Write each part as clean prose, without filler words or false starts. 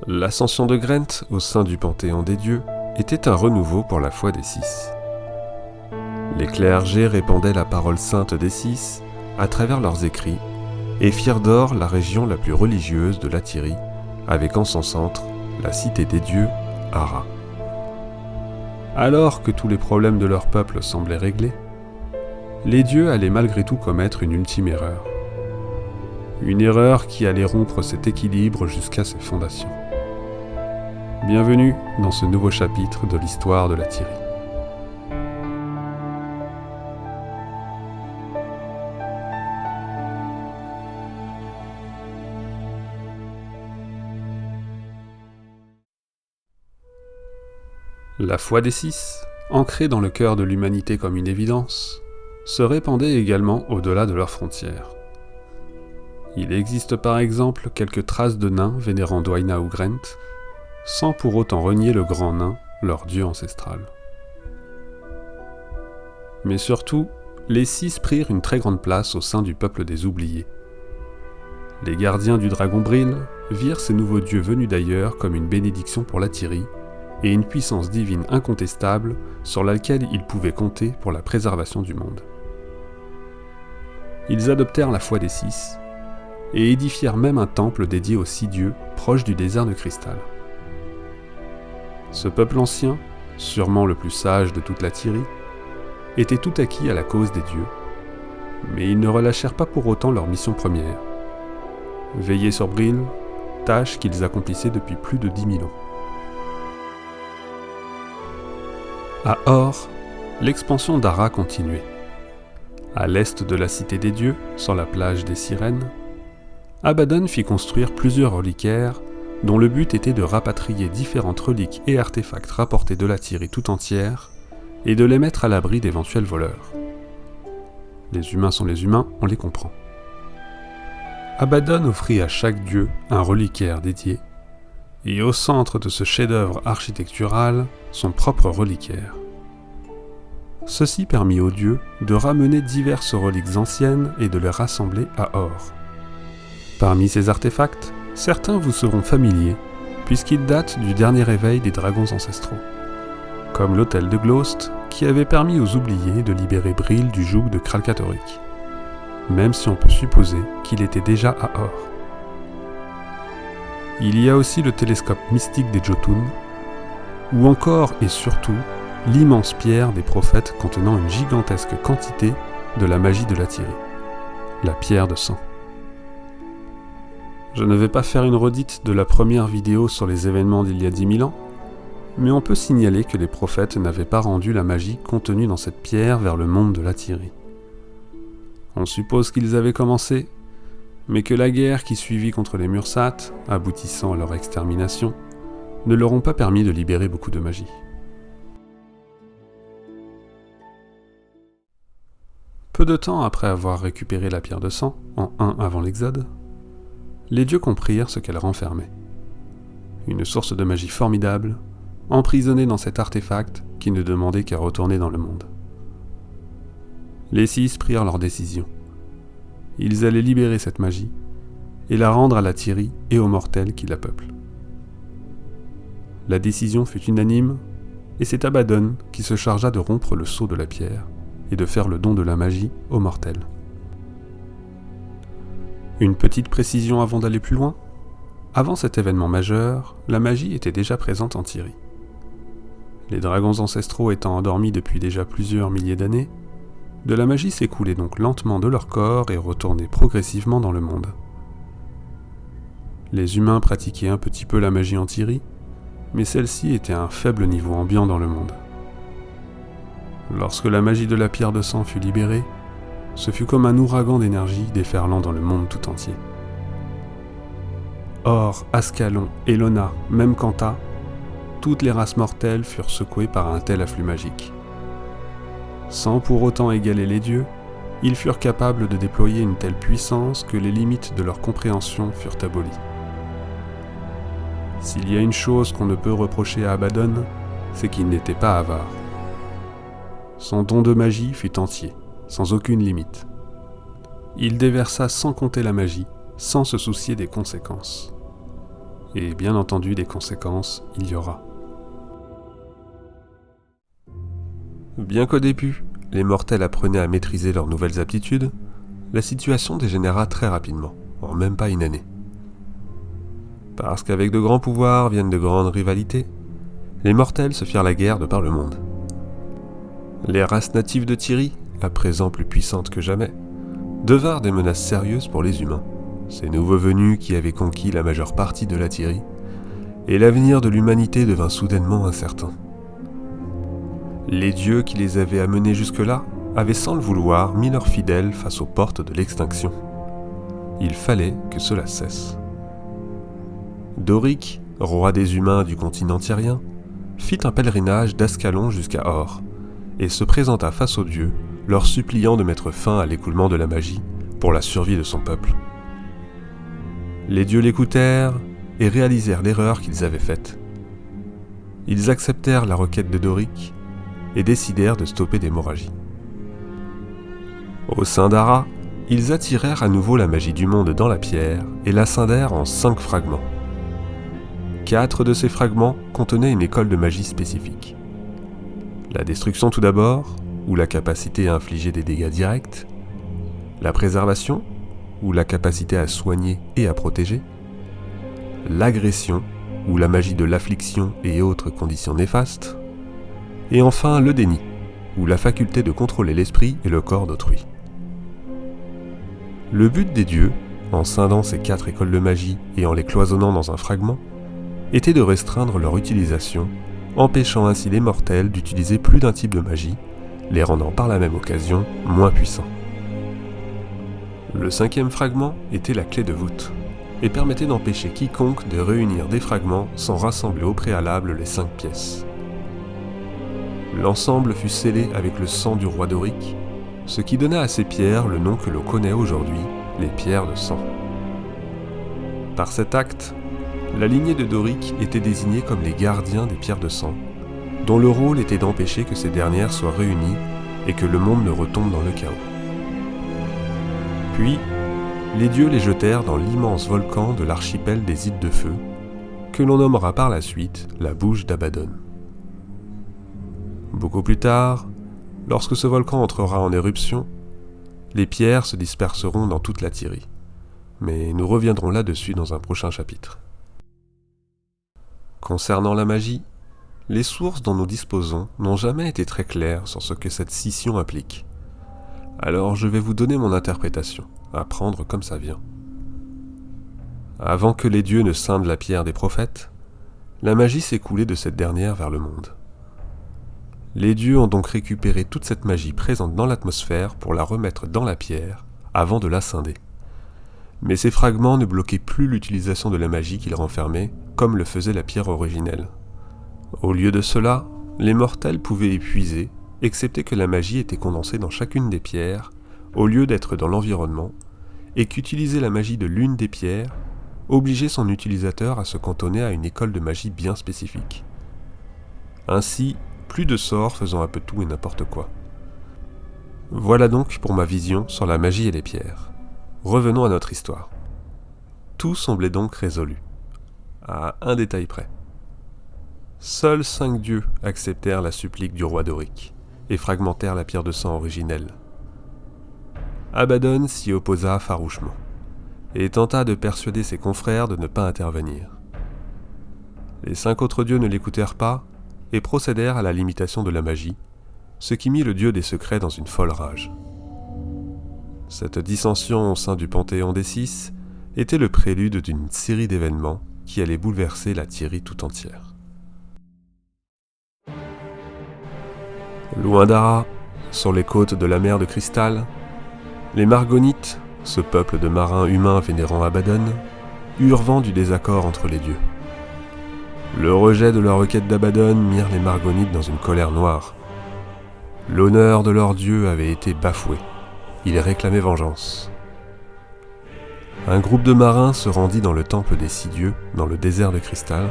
L'ascension de Grent au sein du panthéon des dieux était un renouveau pour la foi des Six. Les clergés répandaient la parole sainte des Six à travers leurs écrits et firent d'Or la région la plus religieuse de l'Atyrie, avec en son centre la cité des dieux, Ara. Alors que tous les problèmes de leur peuple semblaient réglés, les dieux allaient malgré tout commettre une ultime erreur. Une erreur qui allait rompre cet équilibre jusqu'à ses fondations. Bienvenue dans ce nouveau chapitre de l'histoire de l'Atyrie. La foi des Six, ancrée dans le cœur de l'humanité comme une évidence, se répandait également au-delà de leurs frontières. Il existe par exemple quelques traces de nains vénérant Dwyna ou Grent, sans pour autant renier le grand nain, leur dieu ancestral. Mais surtout, les Six prirent une très grande place au sein du peuple des oubliés. Les gardiens du dragon Bril virent ces nouveaux dieux venus d'ailleurs comme une bénédiction pour l'Atyrie, et une puissance divine incontestable sur laquelle ils pouvaient compter pour la préservation du monde. Ils adoptèrent la foi des Six, et édifièrent même un temple dédié aux 6 dieux proche du désert de cristal. Ce peuple ancien, sûrement le plus sage de toute l'Atyrie, était tout acquis à la cause des dieux, mais ils ne relâchèrent pas pour autant leur mission première, veiller sur Bril, tâche qu'ils accomplissaient depuis plus de 10 000 ans. À Or, l'expansion d'Ara continuait. À l'est de la cité des dieux, sur la plage des Sirènes, Abaddon fit construire plusieurs reliquaires dont le but était de rapatrier différentes reliques et artefacts rapportés de l'Atyrie tout entière et de les mettre à l'abri d'éventuels voleurs. Les humains sont les humains, on les comprend. Abaddon offrit à chaque dieu un reliquaire dédié, et au centre de ce chef-d'œuvre architectural, son propre reliquaire. Ceci permit aux dieux de ramener diverses reliques anciennes et de les rassembler à Or. Parmi ces artefacts, certains vous seront familiers, puisqu'ils datent du dernier réveil des dragons ancestraux, comme l'autel de Glost, qui avait permis aux oubliés de libérer Bril du joug de Kralkatorrik, même si on peut supposer qu'il était déjà à Or. Il y a aussi le télescope mystique des Jotun, ou encore et surtout l'immense pierre des prophètes contenant une gigantesque quantité de la magie de l'Atyrie, la pierre de sang. Je ne vais pas faire une redite de la première vidéo sur les événements d'il y a 10 000 ans, mais on peut signaler que les prophètes n'avaient pas rendu la magie contenue dans cette pierre vers le monde de l'Atyrie. On suppose qu'ils avaient commencé, mais que la guerre qui suivit contre les Mursates, aboutissant à leur extermination, ne leur ont pas permis de libérer beaucoup de magie. Peu de temps après avoir récupéré la pierre de sang, en 1 avant l'Exode, les dieux comprirent ce qu'elle renfermait. Une source de magie formidable, emprisonnée dans cet artefact qui ne demandait qu'à retourner dans le monde. Les Six prirent leur décision. Ils allaient libérer cette magie et la rendre à l'Atyrie et aux mortels qui la peuplent. La décision fut unanime, et c'est Abaddon qui se chargea de rompre le sceau de la pierre et de faire le don de la magie aux mortels. Une petite précision avant d'aller plus loin. Avant cet événement majeur, la magie était déjà présente en Tyrie. Les dragons ancestraux étant endormis depuis déjà plusieurs milliers d'années, de la magie s'écoulait donc lentement de leur corps et retournait progressivement dans le monde. Les humains pratiquaient un petit peu la magie en Tyrie, mais celle-ci était à un faible niveau ambiant dans le monde. Lorsque la magie de la pierre de sang fut libérée, ce fut comme un ouragan d'énergie déferlant dans le monde tout entier. Or, Ascalon, Elona, même Kanta, toutes les races mortelles furent secouées par un tel afflux magique. Sans pour autant égaler les dieux, ils furent capables de déployer une telle puissance que les limites de leur compréhension furent abolies. S'il y a une chose qu'on ne peut reprocher à Abaddon, c'est qu'il n'était pas avare. Son don de magie fut entier, sans aucune limite. Il déversa sans compter la magie, sans se soucier des conséquences. Et bien entendu, des conséquences, il y aura. Bien qu'au début, les mortels apprenaient à maîtriser leurs nouvelles aptitudes, la situation dégénéra très rapidement, en même pas une année. Parce qu'avec de grands pouvoirs viennent de grandes rivalités, les mortels se firent la guerre de par le monde. Les races natives de Tyrie, à présent plus puissantes que jamais, devinrent des menaces sérieuses pour les humains, ces nouveaux venus qui avaient conquis la majeure partie de la Tyrie, et l'avenir de l'humanité devint soudainement incertain. Les dieux qui les avaient amenés jusque-là avaient sans le vouloir mis leurs fidèles face aux portes de l'extinction. Il fallait que cela cesse. Doric, roi des humains du continent tyrien, fit un pèlerinage d'Ascalon jusqu'à Or, et se présenta face aux dieux, leur suppliant de mettre fin à l'écoulement de la magie pour la survie de son peuple. Les dieux l'écoutèrent et réalisèrent l'erreur qu'ils avaient faite. Ils acceptèrent la requête de Doric et décidèrent de stopper l'hémorragie. Au sein d'Ara, ils attirèrent à nouveau la magie du monde dans la pierre et la scindèrent en 5 fragments. 4 de ces fragments contenaient une école de magie spécifique. La destruction tout d'abord, ou la capacité à infliger des dégâts directs, la préservation, ou la capacité à soigner et à protéger, l'agression, ou la magie de l'affliction et autres conditions néfastes, et enfin le déni, ou la faculté de contrôler l'esprit et le corps d'autrui. Le but des dieux, en scindant ces 4 écoles de magie et en les cloisonnant dans un fragment, était de restreindre leur utilisation, empêchant ainsi les mortels d'utiliser plus d'un type de magie, les rendant par la même occasion moins puissants. Le 5e fragment était la clé de voûte, et permettait d'empêcher quiconque de réunir des fragments sans rassembler au préalable les 5 pièces. L'ensemble fut scellé avec le sang du roi Doric, ce qui donna à ces pierres le nom que l'on connaît aujourd'hui, les pierres de sang. Par cet acte, la lignée de Doric était désignée comme les gardiens des pierres de sang, dont le rôle était d'empêcher que ces dernières soient réunies et que le monde ne retombe dans le chaos. Puis, les dieux les jetèrent dans l'immense volcan de l'archipel des îles de feu, que l'on nommera par la suite la bouche d'Abaddon. Beaucoup plus tard, lorsque ce volcan entrera en éruption, les pierres se disperseront dans toute la Tyrie, mais nous reviendrons là-dessus dans un prochain chapitre. Concernant la magie, les sources dont nous disposons n'ont jamais été très claires sur ce que cette scission implique. Alors je vais vous donner mon interprétation, à prendre comme ça vient. Avant que les dieux ne scindent la pierre des prophètes, la magie s'est coulée de cette dernière vers le monde. Les dieux ont donc récupéré toute cette magie présente dans l'atmosphère pour la remettre dans la pierre, avant de la scinder. Mais ces fragments ne bloquaient plus l'utilisation de la magie qu'ils renfermaient, comme le faisait la pierre originelle. Au lieu de cela, les mortels pouvaient y puiser, excepté que la magie était condensée dans chacune des pierres, au lieu d'être dans l'environnement, et qu'utiliser la magie de l'une des pierres obligeait son utilisateur à se cantonner à une école de magie bien spécifique. Ainsi, plus de sorts faisant un peu tout et n'importe quoi. Voilà donc pour ma vision sur la magie et les pierres. Revenons à notre histoire. Tout semblait donc résolu, à un détail près. Seuls 5 dieux acceptèrent la supplique du roi Doric et fragmentèrent la pierre de sang originelle. Abaddon s'y opposa farouchement et tenta de persuader ses confrères de ne pas intervenir. Les 5 autres dieux ne l'écoutèrent pas et procédèrent à la limitation de la magie, ce qui mit le dieu des secrets dans une folle rage. Cette dissension au sein du Panthéon des 6 était le prélude d'une série d'événements qui allaient bouleverser la Tyrie tout entière. Loin d'Ara, sur les côtes de la mer de cristal, les Margonites, ce peuple de marins humains vénérant Abaddon, eurent vent du désaccord entre les dieux. Le rejet de la requête d'Abaddon mirent les Margonites dans une colère noire. L'honneur de leur dieu avait été bafoué. Ils réclamaient vengeance. Un groupe de marins se rendit dans le temple des 6 dieux, dans le désert de cristal,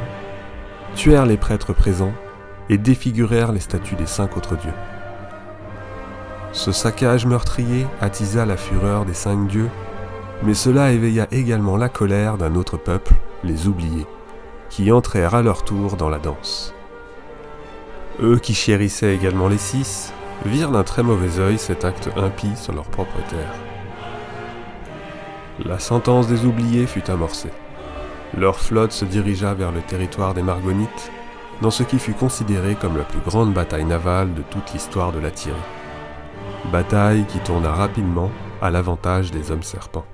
tuèrent les prêtres présents et défigurèrent les statues des 5 autres dieux. Ce saccage meurtrier attisa la fureur des 5 dieux, mais cela éveilla également la colère d'un autre peuple, les oubliés, qui entrèrent à leur tour dans la danse. Eux qui chérissaient également les 6, virent d'un très mauvais œil cet acte impie sur leur propre terre. La sentence des oubliés fut amorcée. Leur flotte se dirigea vers le territoire des Margonites, dans ce qui fut considéré comme la plus grande bataille navale de toute l'histoire de la Tyrie. Bataille qui tourna rapidement à l'avantage des hommes serpents.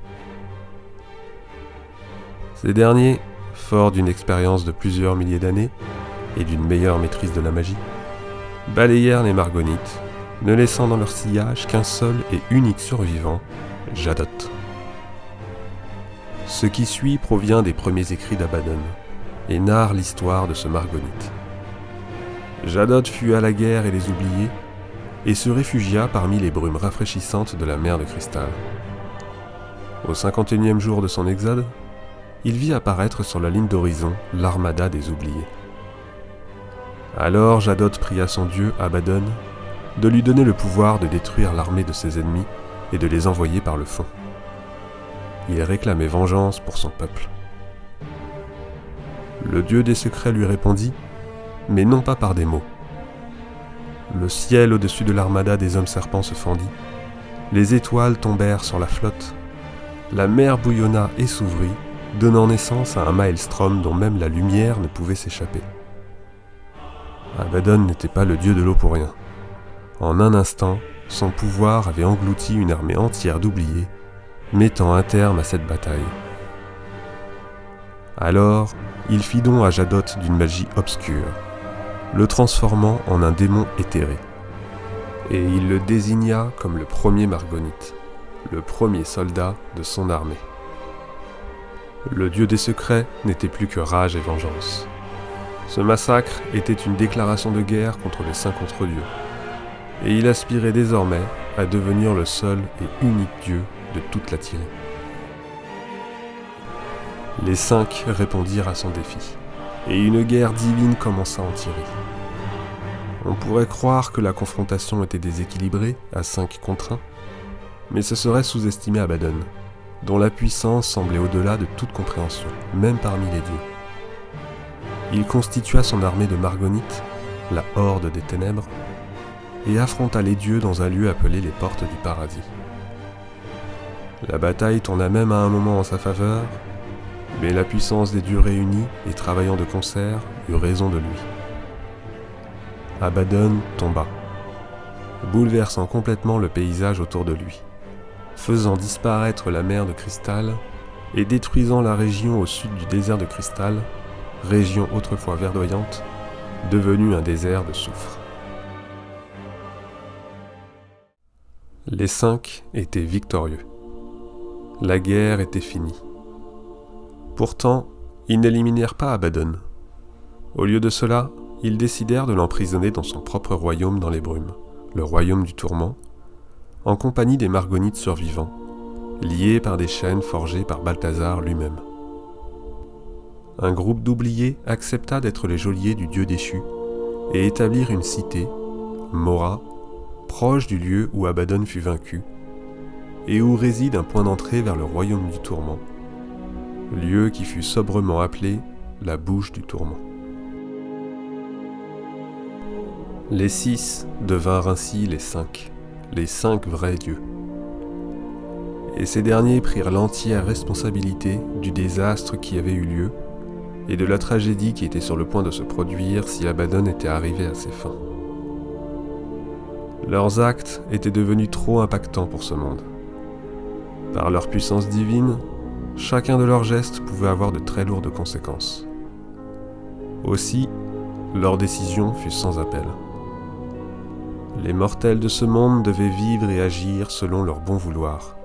Ces derniers, forts d'une expérience de plusieurs milliers d'années et d'une meilleure maîtrise de la magie, balayèrent les Margonites, ne laissant dans leur sillage qu'un seul et unique survivant, Jadot. Ce qui suit provient des premiers écrits d'Abaddon et narre l'histoire de ce Margonite. Jadot fut à la guerre et les oubliés et se réfugia parmi les brumes rafraîchissantes de la mer de cristal. Au 51e jour de son exode, il vit apparaître sur la ligne d'horizon l'armada des oubliés. Alors Jadot pria son dieu Abaddon de lui donner le pouvoir de détruire l'armée de ses ennemis et de les envoyer par le fond. Il réclamait vengeance pour son peuple. Le dieu des secrets lui répondit, mais non pas par des mots. Le ciel au-dessus de l'armada des hommes serpents se fendit, les étoiles tombèrent sur la flotte, la mer bouillonna et s'ouvrit, donnant naissance à un maelstrom dont même la lumière ne pouvait s'échapper. Abaddon n'était pas le dieu de l'eau pour rien. En un instant, son pouvoir avait englouti une armée entière d'oubliés, mettant un terme à cette bataille. Alors, il fit don à Jadot d'une magie obscure, le transformant en un démon éthéré. Et il le désigna comme le premier Margonite, le premier soldat de son armée. Le dieu des secrets n'était plus que rage et vengeance. Ce massacre était une déclaration de guerre contre les 5 contre Dieu, et il aspirait désormais à devenir le seul et unique dieu de toute la Tyrie. Les 5 répondirent à son défi, et une guerre divine commença en Tyrie. On pourrait croire que la confrontation était déséquilibrée, à 5 contre 1, mais ce serait sous-estimer Abaddon, dont la puissance semblait au-delà de toute compréhension, même parmi les dieux. Il constitua son armée de Margonites, la Horde des Ténèbres, et affronta les dieux dans un lieu appelé les Portes du Paradis. La bataille tourna même à un moment en sa faveur, mais la puissance des dieux réunis et travaillant de concert eut raison de lui. Abaddon tomba, bouleversant complètement le paysage autour de lui, faisant disparaître la mer de cristal et détruisant la région au sud du désert de cristal, région autrefois verdoyante, devenue un désert de soufre. Les 5 étaient victorieux. La guerre était finie. Pourtant, ils n'éliminèrent pas Abaddon. Au lieu de cela, ils décidèrent de l'emprisonner dans son propre royaume dans les brumes, le royaume du tourment, en compagnie des Margonites survivants, liés par des chaînes forgées par Balthazar lui-même. Un groupe d'oubliés accepta d'être les geôliers du dieu déchu et établir une cité, Mora, proche du lieu où Abaddon fut vaincu, et où réside un point d'entrée vers le royaume du tourment, lieu qui fut sobrement appelé la bouche du tourment. Les 6 devinrent ainsi les 5 vrais dieux. Et ces derniers prirent l'entière responsabilité du désastre qui avait eu lieu et de la tragédie qui était sur le point de se produire si Abaddon était arrivé à ses fins. Leurs actes étaient devenus trop impactants pour ce monde. Par leur puissance divine, chacun de leurs gestes pouvait avoir de très lourdes conséquences. Aussi, leur décision fut sans appel. Les mortels de ce monde devaient vivre et agir selon leur bon vouloir.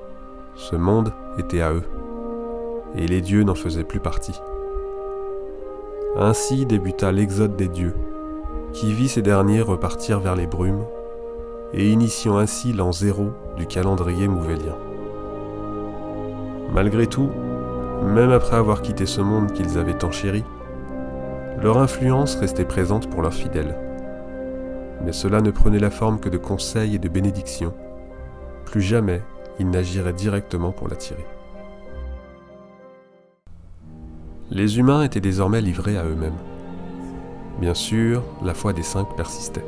Ce monde était à eux, et les dieux n'en faisaient plus partie. Ainsi débuta l'exode des dieux, qui vit ces derniers repartir vers les brumes, et initiant ainsi l'an 0 du calendrier mouvélien. Malgré tout, même après avoir quitté ce monde qu'ils avaient tant chéri, leur influence restait présente pour leurs fidèles. Mais cela ne prenait la forme que de conseils et de bénédictions. Plus jamais ils n'agiraient directement pour la Tyrie. Les humains étaient désormais livrés à eux-mêmes. Bien sûr, la foi des 5 persistait.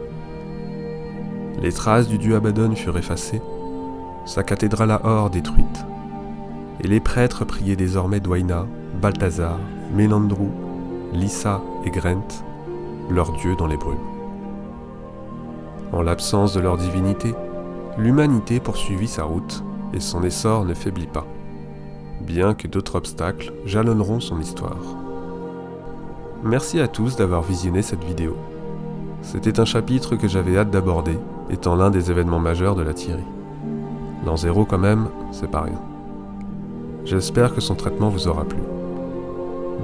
Les traces du dieu Abaddon furent effacées, sa cathédrale à or détruite, et les prêtres priaient désormais Dwaina, Balthazar, Ménandrou, Lissa et Grent, leurs dieux dans les brumes. En l'absence de leur divinité, l'humanité poursuivit sa route et son essor ne faiblit pas, bien que d'autres obstacles jalonneront son histoire. Merci à tous d'avoir visionné cette vidéo. C'était un chapitre que j'avais hâte d'aborder, étant l'un des événements majeurs de la Thierry. L'an 0 quand même, c'est pas rien. J'espère que son traitement vous aura plu.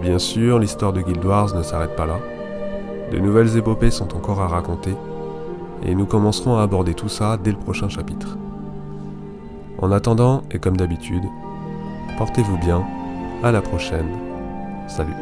Bien sûr, l'histoire de Guild Wars ne s'arrête pas là. De nouvelles épopées sont encore à raconter, et nous commencerons à aborder tout ça dès le prochain chapitre. En attendant, et comme d'habitude, portez-vous bien, à la prochaine, salut.